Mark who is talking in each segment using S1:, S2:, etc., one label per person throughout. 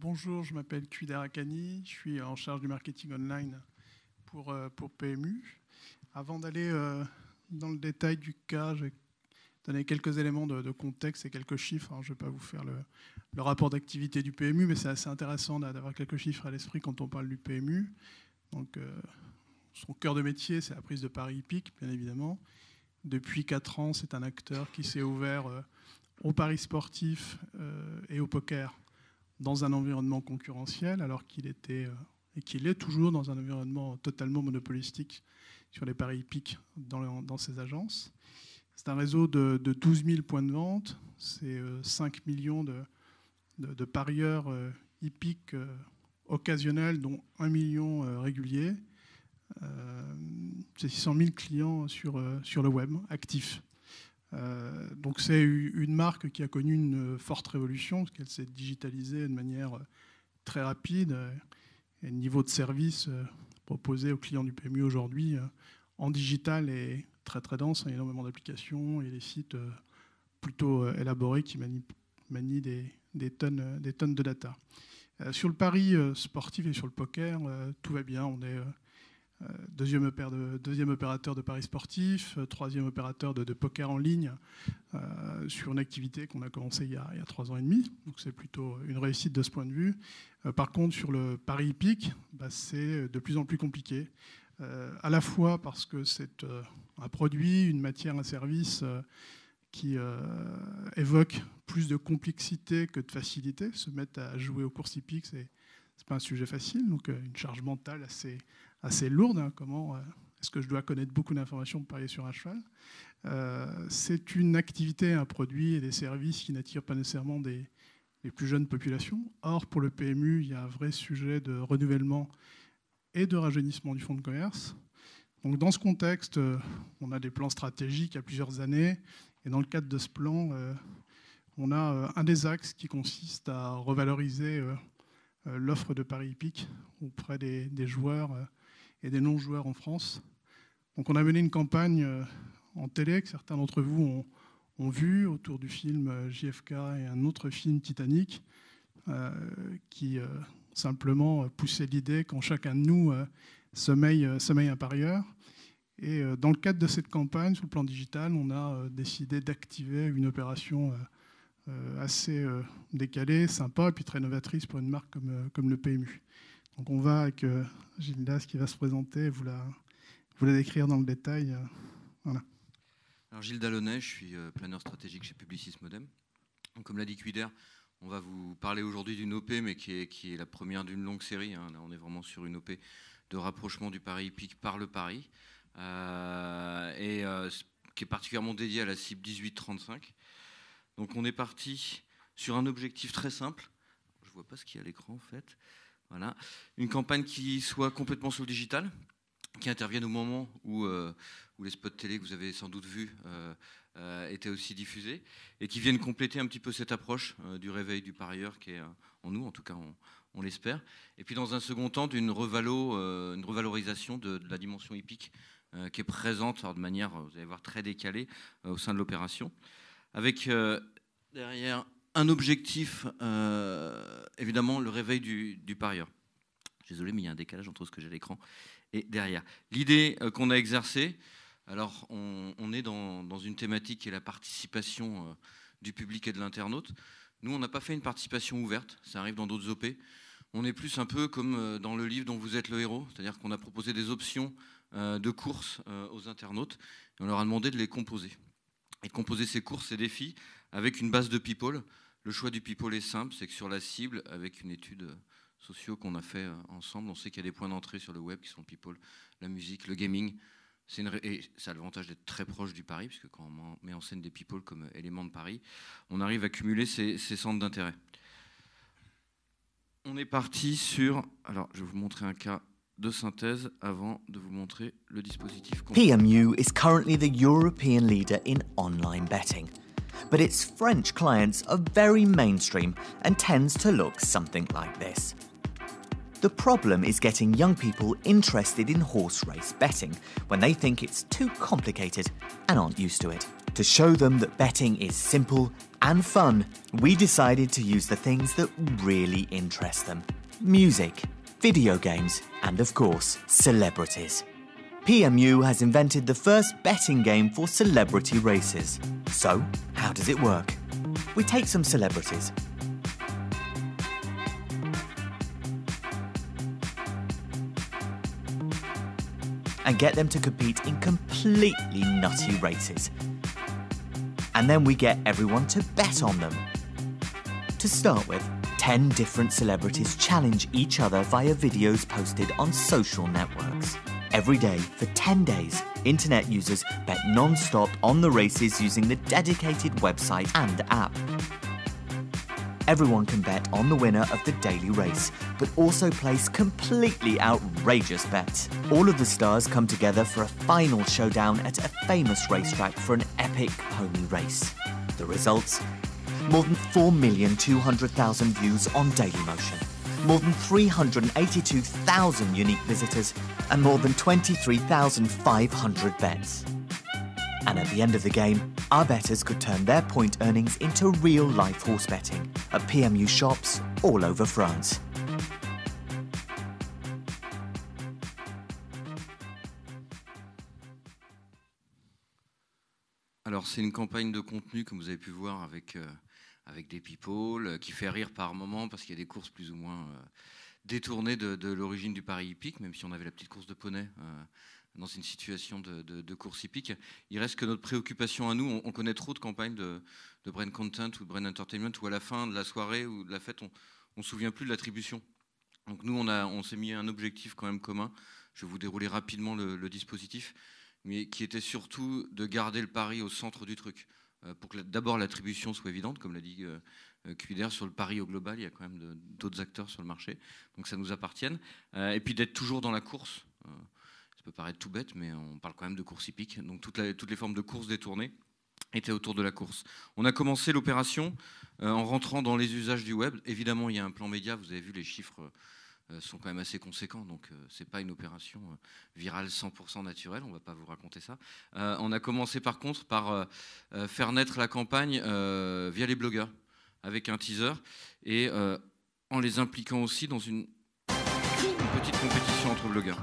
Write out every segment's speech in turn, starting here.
S1: Bonjour, je m'appelle Kuider Akani, je suis en charge du marketing online pour PMU. Avant d'aller dans le détail du cas, je vais donner quelques éléments de contexte et quelques chiffres. Alors, je ne vais pas vous faire le rapport d'activité du PMU, mais c'est assez intéressant d'avoir quelques chiffres à l'esprit quand on parle du PMU. Donc, son cœur de métier, c'est la prise de paris hippiques, bien évidemment. Depuis 4 ans, c'est un acteur qui s'est ouvert aux paris sportifs et au poker dans un environnement concurrentiel, alors qu'il était et qu'il est toujours dans un environnement totalement monopolistique sur les paris hippiques dans ses agences. C'est un réseau de 12 000 points de vente, c'est 5 millions de parieurs hippiques occasionnels, dont 1 million réguliers. C'est 600 000 clients sur le web actifs. Donc c'est une marque qui a connu une forte révolution parce qu'elle s'est digitalisée de manière très rapide et le niveau de service proposé aux clients du PMU aujourd'hui en digital est très très dense. Il y a énormément d'applications et des sites plutôt élaborés qui manient des tonnes de data. Sur le pari sportif et sur le poker, tout va bien. On est deuxième opérateur de paris sportifs, troisième opérateur de poker en ligne sur une activité qu'on a commencé il y a 3 ans et demi. Donc c'est plutôt une réussite de ce point de vue. Par contre, sur le pari hippique, c'est de plus en plus compliqué. À la fois parce que c'est un produit, une matière, un service qui évoque plus de complexité que de facilité. Se mettre à jouer aux courses hippiques, c'est pas un sujet facile, donc une charge mentale assez lourde. Comment est-ce que je dois connaître beaucoup d'informations pour parier sur un cheval ? C'est une activité, un produit et des services qui n'attirent pas nécessairement les plus jeunes populations. Or, pour le PMU, il y a un vrai sujet de renouvellement et de rajeunissement du fonds de commerce. Donc, dans ce contexte, on a des plans stratégiques à plusieurs années. Et dans le cadre de ce plan, on a un des axes qui consiste à revaloriser l'offre de paris hippiques auprès des joueurs et des non-joueurs en France. Donc on a mené une campagne en télé que certains d'entre vous ont vu autour du film JFK et un autre film Titanic qui simplement poussait l'idée qu'en chacun de nous sommeille un parieur. Et dans le cadre de cette campagne, sur le plan digital, on a décidé d'activer une opération assez décalée, sympa, et puis très novatrice pour une marque comme le PMU. Donc on va avec Gildas qui va se présenter, vous la décrire dans le détail. Voilà.
S2: Alors Gilles Dallonnet, je suis planeur stratégique chez Publicis Modem. Donc, comme l'a dit Kuider, on va vous parler aujourd'hui d'une OP, mais qui est la première d'une longue série. Là, on est vraiment sur une OP de rapprochement du pari hippique par le pari, qui est particulièrement dédiée à la cible 18-35. Donc on est parti sur un objectif très simple. Je ne vois pas ce qu'il y a à l'écran en fait. Voilà. Une campagne qui soit complètement sur le digital, qui intervienne au moment où les spots télé que vous avez sans doute vus étaient aussi diffusés, et qui viennent compléter un petit peu cette approche du réveil du parieur qui est en nous, en tout cas on l'espère. Et puis dans un second temps, une revalorisation de la dimension hippique qui est présente de manière, vous allez voir, très décalée au sein de l'opération. Avec derrière un objectif, évidemment, le réveil du parieur. Désolé, mais il y a un décalage entre ce que j'ai à l'écran et derrière. L'idée qu'on a exercée, alors on est dans une thématique qui est la participation du public et de l'internaute. Nous, on n'a pas fait une participation ouverte, ça arrive dans d'autres OP. On est plus un peu comme dans le livre dont vous êtes le héros, c'est-à-dire qu'on a proposé des options de courses aux internautes et on leur a demandé de les composer. Et de composer ces courses, ces défis, avec une base de people. Le choix du people est simple, c'est que sur la cible, avec une étude sociale qu'on a fait ensemble, on sait qu'il y a des points d'entrée sur le web qui sont le people, la musique, le gaming. Et ça a l'avantage d'être très proche du pari, puisque quand on met en scène des people comme élément de pari, on arrive à cumuler ces centres d'intérêt. On est parti sur... Alors, je vais vous montrer un cas de synthèse avant de vous montrer le dispositif.
S3: PMU is currently the European leader in online betting, but its French clients are very mainstream and tends to look something like this. The problem is getting young people interested in horse race betting when they think it's too complicated and aren't used to it. To show them that betting is simple and fun, we decided to use the things that really interest them. Music, video games, and of course, celebrities. PMU has invented the first betting game for celebrity races. So, how does it work? We take some celebrities. And get them to compete in completely nutty races. And then we get everyone to bet on them. To start with, 10 different celebrities challenge each other via videos posted on social networks. Every day, for 10 days, internet users bet non-stop on the races using the dedicated website and app. Everyone can bet on the winner of the daily race, but also place completely outrageous bets. All of the stars come together for a final showdown at a famous racetrack for an epic pony race. The results? More than 4,200,000 views on Dailymotion, more than 382,000 unique visitors, and more than 23,500 bets. And at the end of the game, our bettors could turn their point earnings into real-life horse betting at PMU shops all over France.
S2: Alors c'est une campagne de contenu, comme vous avez pu voir, avec des people, qui fait rire par moments, parce qu'il y a des courses plus ou moins détournées de l'origine du pari hippique, même si on avait la petite course de poney dans une situation de course hippique. Il reste que notre préoccupation à nous, on connaît trop de campagnes de Brain Content ou de Brain Entertainment, où à la fin de la soirée ou de la fête, on ne se souvient plus de l'attribution. Donc nous, on s'est mis un objectif quand même commun. Je vais vous dérouler rapidement le dispositif, mais qui était surtout de garder le pari au centre du truc. Pour que d'abord l'attribution soit évidente, comme l'a dit Cuider, sur le pari au global, il y a quand même d'autres acteurs sur le marché, donc ça nous appartienne. Et puis d'être toujours dans la course. Ça peut paraître tout bête, mais on parle quand même de course hippique. Donc toutes les formes de course détournées étaient autour de la course. On a commencé l'opération en rentrant dans les usages du web. Évidemment, il y a un plan média, vous avez vu, les chiffres sont quand même assez conséquents, donc c'est pas une opération virale 100% naturelle, on va pas vous raconter ça. On a commencé par contre par faire naître la campagne via les blogueurs, avec un teaser, et en les impliquant aussi dans une petite compétition entre blogueurs.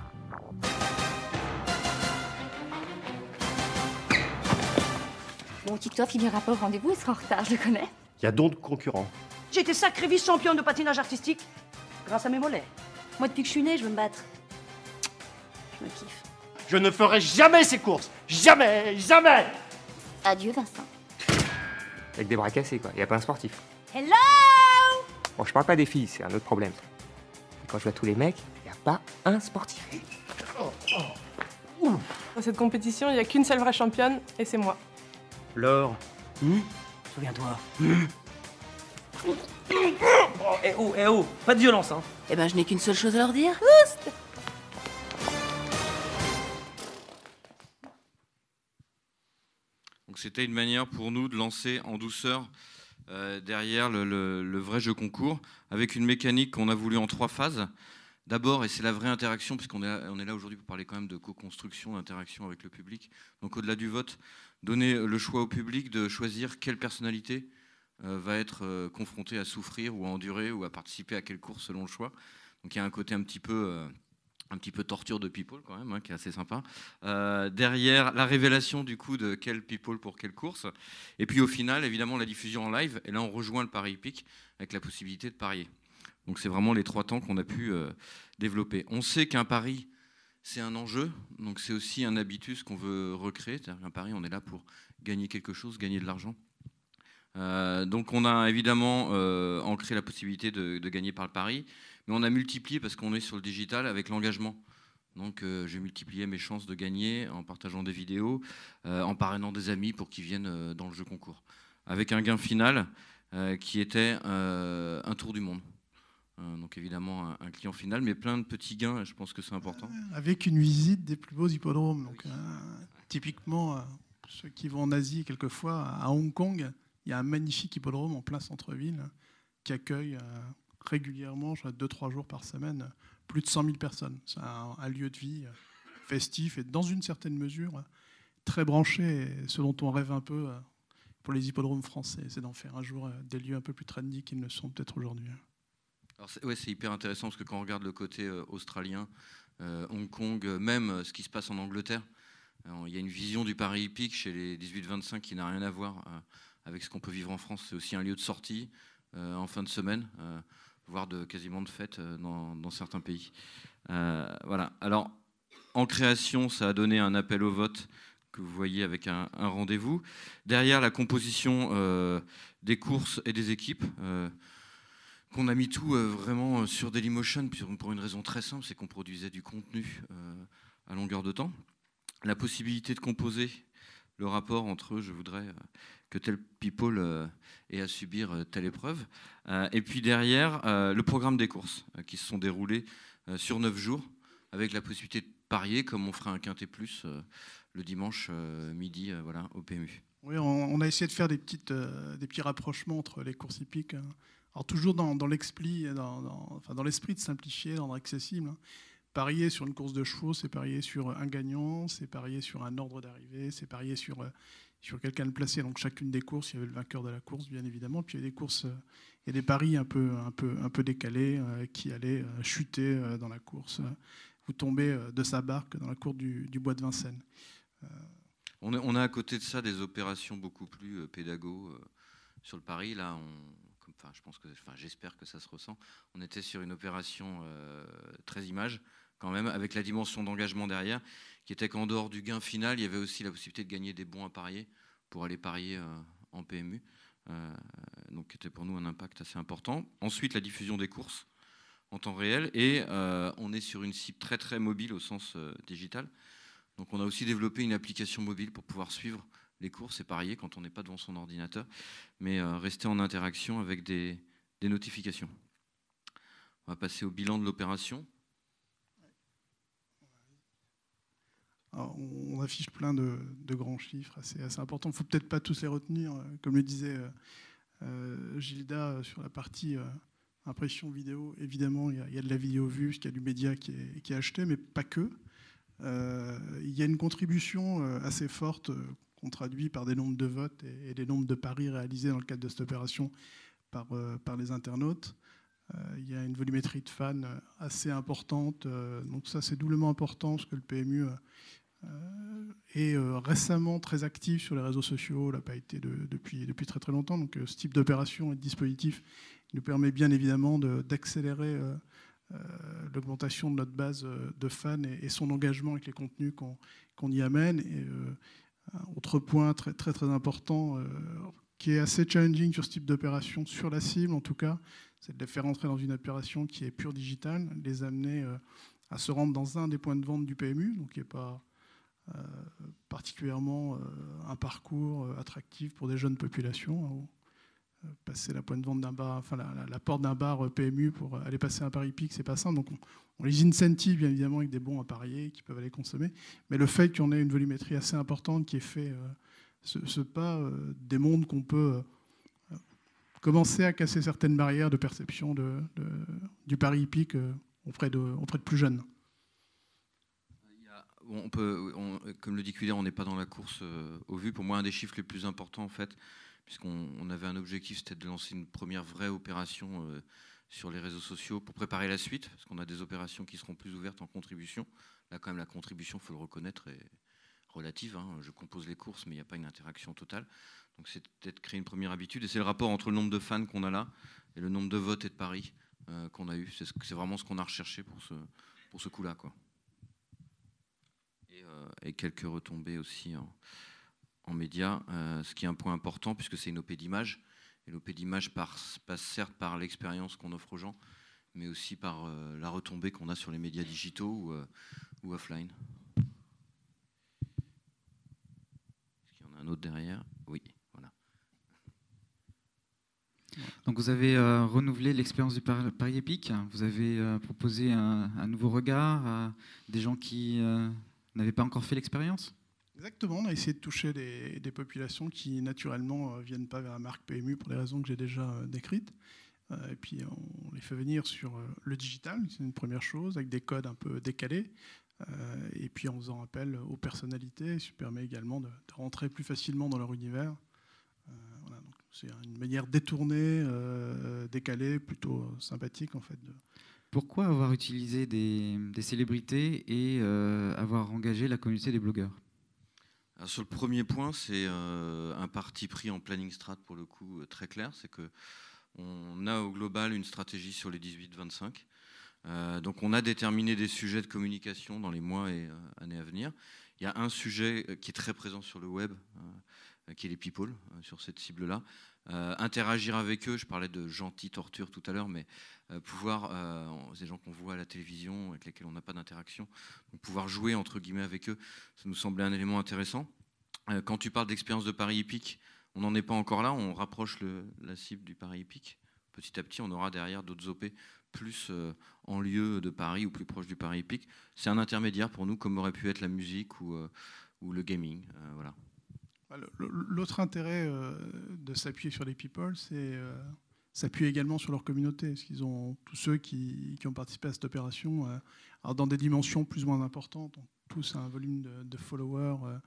S4: Bon, Titoff, finira pas au rendez-vous, il sera en retard, je le connais.
S5: Il y a d'autres concurrents.
S6: J'ai été sacrée vice-championne de patinage artistique grâce à mes mollets.
S4: Moi, depuis que je suis née, je veux me battre. Je me kiffe.
S5: Je ne ferai jamais ces courses. Jamais, jamais.
S4: Adieu, Vincent.
S7: Avec des bras cassés, quoi. Il n'y a pas un sportif.
S4: Hello!
S7: Bon, je parle pas des filles, c'est un autre problème. Et quand je vois tous les mecs, il n'y a pas un sportif.
S8: Dans cette compétition, il n'y a qu'une seule vraie championne, et c'est moi.
S5: Laure.
S6: Souviens-toi. Oh, eh oh, pas de violence, hein.
S4: Eh ben, je n'ai qu'une seule chose à leur dire.
S2: Donc c'était une manière pour nous de lancer en douceur derrière le vrai jeu concours, avec une mécanique qu'on a voulu en 3 phases. D'abord, et c'est la vraie interaction, puisqu'on est là aujourd'hui pour parler quand même de co-construction, d'interaction avec le public. Donc au-delà du vote, donner le choix au public de choisir quelle personnalité va être confrontée à souffrir ou à endurer ou à participer à quelle course selon le choix. Donc il y a un côté un petit peu torture de people quand même, hein, qui est assez sympa. Derrière, la révélation du coup de quel people pour quelle course. Et puis au final, évidemment, la diffusion en live. Et là, on rejoint le pari hippique avec la possibilité de parier. Donc c'est vraiment les 3 temps qu'on a pu développer. On sait qu'un pari, c'est un enjeu. Donc c'est aussi un habitus qu'on veut recréer. C'est-à-dire qu'un pari, on est là pour gagner quelque chose, gagner de l'argent. Donc on a évidemment ancré la possibilité de gagner par le pari, mais on a multiplié, parce qu'on est sur le digital, avec l'engagement. Donc j'ai multiplié mes chances de gagner en partageant des vidéos, en parrainant des amis pour qu'ils viennent dans le jeu concours, avec un gain final qui était un tour du monde. Donc évidemment un client final, mais plein de petits gains, je pense que c'est important.
S1: Avec une visite des plus beaux hippodromes. Donc, typiquement, ceux qui vont en Asie quelquefois, à Hong Kong, il y a un magnifique hippodrome en plein centre-ville qui accueille régulièrement, 2-3 jours par semaine, plus de 100 000 personnes. C'est un lieu de vie festif et dans une certaine mesure très branché. Et ce dont on rêve un peu pour les hippodromes français, c'est d'en faire un jour des lieux un peu plus trendy qu'ils ne sont peut-être aujourd'hui.
S2: Alors c'est hyper intéressant parce que quand on regarde le côté australien, Hong Kong, même ce qui se passe en Angleterre, il y a une vision du Paris hippique chez les 18-25 qui n'a rien à voir avec ce qu'on peut vivre en France. C'est aussi un lieu de sortie en fin de semaine, voire quasiment de fête dans certains pays. Voilà. Alors, en création, ça a donné un appel au vote que vous voyez avec un rendez-vous. Derrière, la composition des courses et des équipes, qu'on a mis tout vraiment sur Dailymotion pour une raison très simple, c'est qu'on produisait du contenu à longueur de temps. La possibilité de composer le rapport entre je voudrais que tel people ait à subir telle épreuve. Et puis derrière, le programme des courses qui se sont déroulés sur 9 jours, avec la possibilité de parier comme on ferait un quintet plus le dimanche midi voilà, au PMU.
S1: Oui, on a essayé de faire des petits rapprochements entre les courses hippiques. Alors toujours dans l'esprit de simplifier, dans l'accessible. Parier sur une course de chevaux, c'est parier sur un gagnant, c'est parier sur un ordre d'arrivée, c'est parier sur quelqu'un de placé. Donc chacune des courses, il y avait le vainqueur de la course, bien évidemment. Puis il y a des courses, il y a des paris un peu décalés qui allaient chuter dans la course ou tomber de sa barque dans la cour du bois de Vincennes.
S2: On a à côté de ça des opérations beaucoup plus pédago sur le pari. Là, j'espère que ça se ressent. On était sur une opération très image, quand même, avec la dimension d'engagement derrière, qui était qu'en dehors du gain final, il y avait aussi la possibilité de gagner des bons à parier pour aller parier en PMU. Donc, qui était pour nous un impact assez important. Ensuite, la diffusion des courses en temps réel. Et on est sur une cible très, très mobile au sens digital. Donc, on a aussi développé une application mobile pour pouvoir suivre les courses et parier quand on n'est pas devant son ordinateur, mais rester en interaction avec des notifications. On va passer au bilan de l'opération.
S1: Alors, on affiche plein de grands chiffres assez importants. Il ne faut peut-être pas tous les retenir. Comme le disait Gilda sur la partie impression vidéo, évidemment, il y a de la vidéo vue, parce qu'il y a du média qui est acheté, mais pas que. Il y a une contribution assez forte qu'on traduit par des nombres de votes et des nombres de paris réalisés dans le cadre de cette opération par les internautes. Il y a une volumétrie de fans assez importante. Donc ça, c'est doublement important parce que le PMU est récemment très actif sur les réseaux sociaux. Il n'a pas été depuis très très longtemps. Donc ce type d'opération et de dispositif nous permet bien évidemment d'accélérer l'augmentation de notre base de fans et son engagement avec les contenus qu'on y amène. Et autre point très très très important qui est assez challenging sur ce type d'opération, sur la cible en tout cas, c'est de les faire entrer dans une opération qui est pure digitale, les amener à se rendre dans un des points de vente du PMU, donc qui n'est pas particulièrement un parcours attractif pour des jeunes populations. Passer la pointe de vente d'un bar, enfin la porte d'un bar PMU pour aller passer un pari hippique, c'est pas simple. Donc on les incentive bien évidemment avec des bons à parier qui peuvent aller consommer. Mais le fait qu'on ait une volumétrie assez importante qui est fait ce pas démontre qu'on peut commencer à casser certaines barrières de perception du pari hippique auprès de plus jeunes.
S2: Comme le dit Cuiler, on n'est pas dans la course au vu. Pour moi, un des chiffres les plus importants en fait, puisqu'on avait un objectif, c'était de lancer une première vraie opération sur les réseaux sociaux pour préparer la suite, parce qu'on a des opérations qui seront plus ouvertes en contribution. Là, quand même, la contribution, il faut le reconnaître, est relative. Je compose les courses, mais il n'y a pas une interaction totale. Donc, c'est peut-être créer une première habitude. Et c'est le rapport entre le nombre de fans qu'on a là et le nombre de votes et de paris qu'on a eu. C'est vraiment ce qu'on a recherché pour ce coup-là, quoi. Et quelques retombées aussi en médias, ce qui est un point important puisque c'est une OP d'image. Et l'OP d'image passe certes par l'expérience qu'on offre aux gens, mais aussi par la retombée qu'on a sur les médias digitaux ou offline. Est-ce qu'il y en a un autre derrière? Oui, voilà.
S9: Donc vous avez renouvelé l'expérience du pari épique. Vous avez proposé un nouveau regard à des gens qui n'avaient pas encore fait l'expérience?
S1: Exactement, on a essayé de toucher des populations qui naturellement ne viennent pas vers la marque PMU pour les raisons que j'ai déjà décrites. Et puis on les fait venir sur le digital, c'est une première chose, avec des codes un peu décalés. Et puis en faisant appel aux personnalités, ça permet également de rentrer plus facilement dans leur univers. Voilà, donc c'est une manière détournée, décalée, plutôt sympathique en fait.
S9: Pourquoi avoir utilisé des célébrités et avoir engagé la communauté des blogueurs?
S2: Alors, sur le premier point, c'est un parti pris en planning strat pour le coup très clair. C'est qu'on a au global une stratégie sur les 18-25. Donc on a déterminé des sujets de communication dans les mois et années à venir. Il y a un sujet qui est très présent sur le web, qui est les people, sur cette cible-là. Interagir avec eux, je parlais de gentils tortures tout à l'heure, mais pouvoir, ces gens qu'on voit à la télévision, avec lesquels on n'a pas d'interaction, donc pouvoir jouer entre guillemets avec eux, ça nous semblait un élément intéressant. Quand tu parles d'expérience de Paris hippique, on n'en est pas encore là, on rapproche la cible du Paris hippique. Petit à petit, on aura derrière d'autres OP plus en lieu de Paris ou plus proche du Paris hippique. C'est un intermédiaire pour nous, comme aurait pu être la musique ou le gaming. Voilà.
S1: L'autre intérêt de s'appuyer sur les people, c'est s'appuyer également sur leur communauté. Parce qu'ils ont, tous ceux qui ont participé à cette opération, alors dans des dimensions plus ou moins importantes, ont tous un volume de followers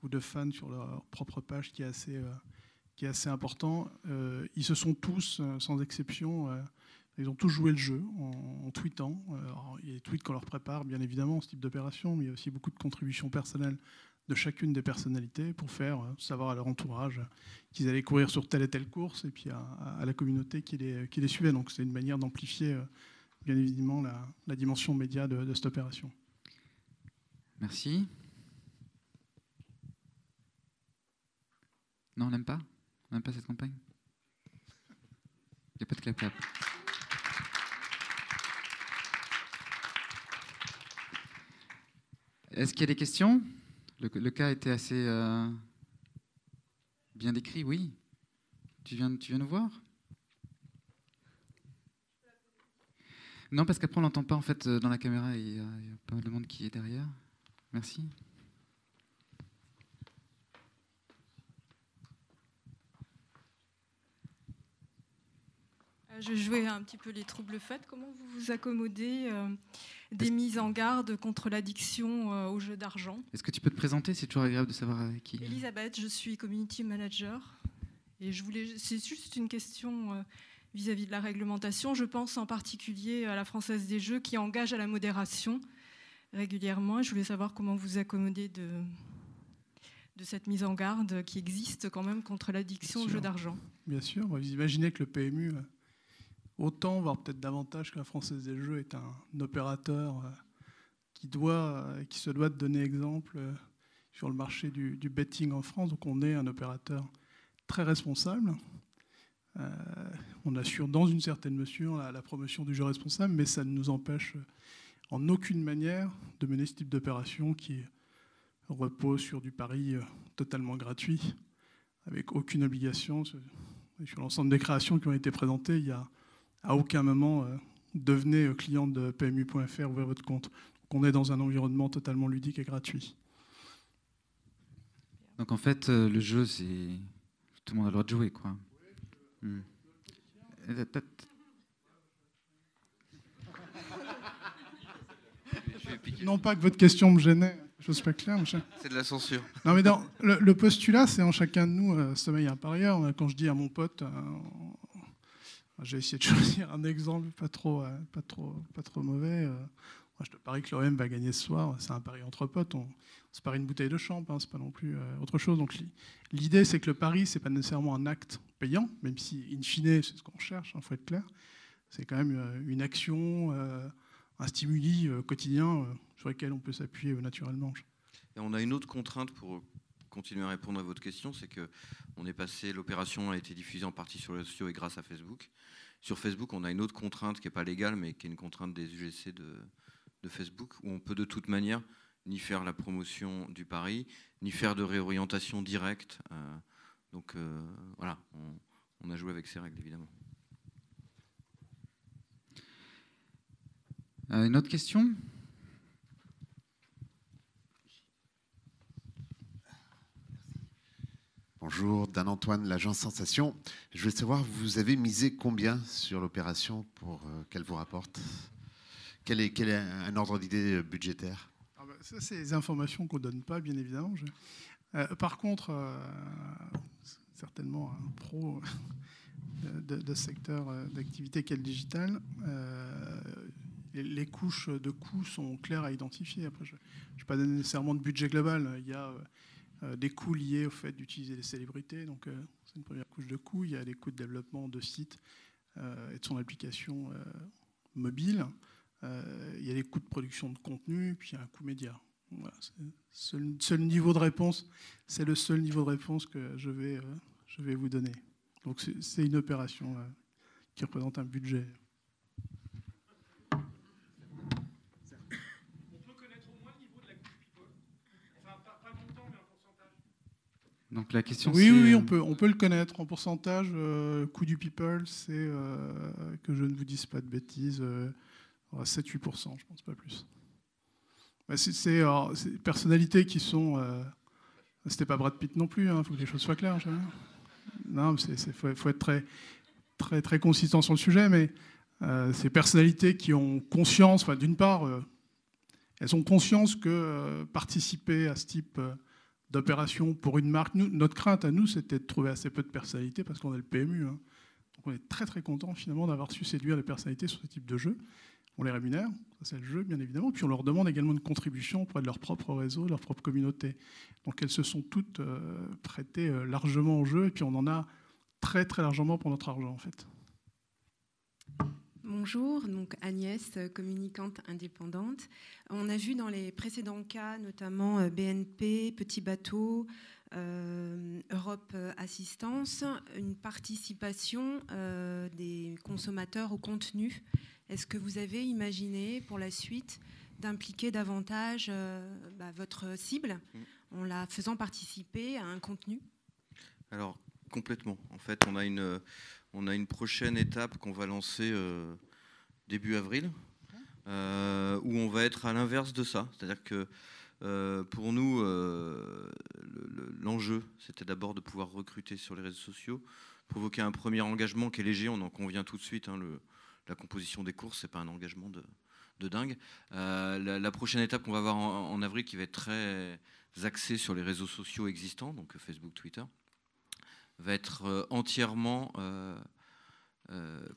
S1: ou de fans sur leur propre page qui est assez important. Ils se sont tous, sans exception, ils ont tous joué le jeu en tweetant. Alors, il y a des tweets qu'on leur prépare, bien évidemment, ce type d'opération, mais il y a aussi beaucoup de contributions personnelles de chacune des personnalités pour faire savoir à leur entourage qu'ils allaient courir sur telle et telle course, et puis à la communauté qui les suivait. Donc c'est une manière d'amplifier, bien évidemment, la dimension média de cette opération.
S9: Merci. Non, on n'aime pas? On n'aime pas cette campagne? Il n'y a pas de clap-clap. Est-ce qu'il y a des questions? Le cas était assez bien décrit, oui. Tu viens nous voir? Non, parce qu'après on l'entend pas en fait dans la caméra, il y a pas mal de monde qui est derrière. Merci.
S10: Je jouais un petit peu les troubles faits. Comment vous vous accommodez des mises en garde contre l'addiction aux jeux d'argent?
S9: Est-ce que tu peux te présenter? C'est toujours agréable de savoir avec qui.
S10: Elisabeth, je suis community manager. Et c'est juste une question vis-à-vis de la réglementation. Je pense en particulier à la Française des Jeux qui engage à la modération régulièrement. Je voulais savoir comment vous accommodez de cette mise en garde qui existe quand même contre l'addiction aux jeux d'argent. Bien
S1: sûr. Vous imaginez que le PMU... autant, voire peut-être davantage que la Française des Jeux, est un opérateur qui se doit de donner exemple sur le marché du betting en France. Donc on est un opérateur très responsable. On assure dans une certaine mesure la promotion du jeu responsable, mais ça ne nous empêche en aucune manière de mener ce type d'opération qui repose sur du pari totalement gratuit, avec aucune obligation. Sur l'ensemble des créations qui ont été présentées, il y a à aucun moment, devenez client de PMU.fr, ouvrez votre compte. Donc on est dans un environnement totalement ludique et gratuit.
S9: Donc en fait, le jeu, c'est... Tout le monde a le droit de jouer, quoi.
S1: Non pas que votre question me gênait, je suis pas clair.
S2: C'est de la censure.
S1: Non mais le postulat, c'est en chacun de nous sommeil un parieur. Quand je dis à mon pote... j'ai essayé de choisir un exemple pas trop mauvais. Moi, je te parie que l'OM va gagner ce soir. C'est un pari entre potes. On se parie une bouteille de champ, hein, c'est pas non plus autre chose. Donc l'idée, c'est que le pari, c'est pas nécessairement un acte payant, même si, in fine, c'est ce qu'on cherche, faut être clair. C'est quand même une action, un stimuli quotidien sur lequel on peut s'appuyer naturellement.
S2: Et on a une autre contrainte pour continuer à répondre à votre question, c'est que l'opération a été diffusée en partie sur les réseaux sociaux et grâce à Facebook. Sur Facebook, on a une autre contrainte qui n'est pas légale, mais qui est une contrainte des UGC de Facebook, où on peut de toute manière ni faire la promotion du pari, ni faire de réorientation directe. Donc voilà, on a joué avec ces règles, évidemment.
S9: Une autre question ?
S11: Bonjour, Dan Antoine, l'agence Sensation. Je voulais savoir, vous avez misé combien sur l'opération pour qu'elle vous rapporte ? Quel est un ordre d'idée budgétaire ?
S1: Ça, c'est des informations qu'on ne donne pas, bien évidemment. Par contre, certainement un pro de secteur d'activité qu'est le digital, les couches de coûts sont claires à identifier. Après, je ne vais pas donner nécessairement de budget global. Il y a des coûts liés au fait d'utiliser les célébrités. Donc, c'est une première couche de coûts. Il y a des coûts de développement de sites et de son application mobile. Il y a des coûts de production de contenu, puis il y a un coût média. Voilà, c'est le seul niveau de réponse. C'est le seul niveau de réponse que je vais vous donner. Donc, c'est une opération qui représente un budget.
S9: Donc la question,
S1: oui, on peut le connaître en pourcentage. Coût du people, c'est que je ne vous dise pas de bêtises, 7-8%, je pense pas plus. C'est des personnalités qui sont. C'était pas Brad Pitt non plus. Il faut que les choses soient claires. Non, faut être très, très, très consistant sur le sujet, mais ces personnalités qui ont conscience. D'une part, elles ont conscience que participer à ce type d'opération pour une marque. Notre crainte à nous, c'était de trouver assez peu de personnalités parce qu'on a le PMU. Donc on est très très content finalement d'avoir su séduire les personnalités sur ce type de jeu. On les rémunère, ça c'est le jeu bien évidemment, puis on leur demande également une contribution auprès de leur propre réseau, de leur propre communauté. Donc elles se sont toutes prêtées largement au jeu et puis on en a très très largement pour notre argent en fait.
S12: Bonjour, donc Agnès, communicante indépendante. On a vu dans les précédents cas, notamment BNP, Petit Bateau, Europe Assistance, une participation des consommateurs au contenu. Est-ce que vous avez imaginé pour la suite d'impliquer davantage votre cible en la faisant participer à un contenu ?
S2: Alors, complètement. En fait, on a une prochaine étape qu'on va lancer début avril, où on va être à l'inverse de ça. C'est-à-dire que pour nous, l'enjeu, c'était d'abord de pouvoir recruter sur les réseaux sociaux, provoquer un premier engagement qui est léger, on en convient tout de suite. La composition des courses, ce n'est pas un engagement de dingue. La prochaine étape qu'on va avoir en avril, qui va être très axée sur les réseaux sociaux existants, donc Facebook, Twitter, va être entièrement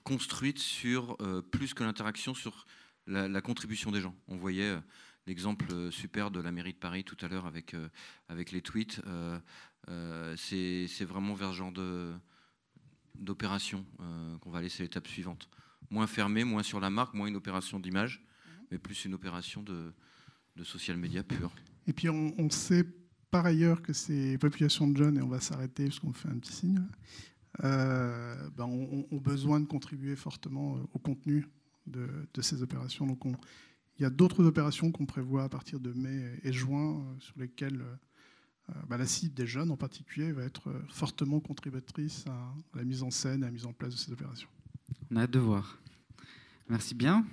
S2: construite sur plus que l'interaction, sur la contribution des gens. On voyait l'exemple super de la mairie de Paris tout à l'heure avec les tweets. C'est vraiment vers ce genre d'opération qu'on va aller, c'est l'étape suivante. Moins fermé, moins sur la marque, moins une opération d'image, mais plus une opération de social media pur.
S1: Et puis on sait par ailleurs que ces populations de jeunes, et on va s'arrêter parce qu'on fait un petit signe, ont besoin de contribuer fortement au contenu de ces opérations. Donc il y a d'autres opérations qu'on prévoit à partir de mai et juin sur lesquelles la cible des jeunes en particulier va être fortement contributrice à la mise en scène et à la mise en place de ces opérations.
S9: On a hâte de voir. Merci bien.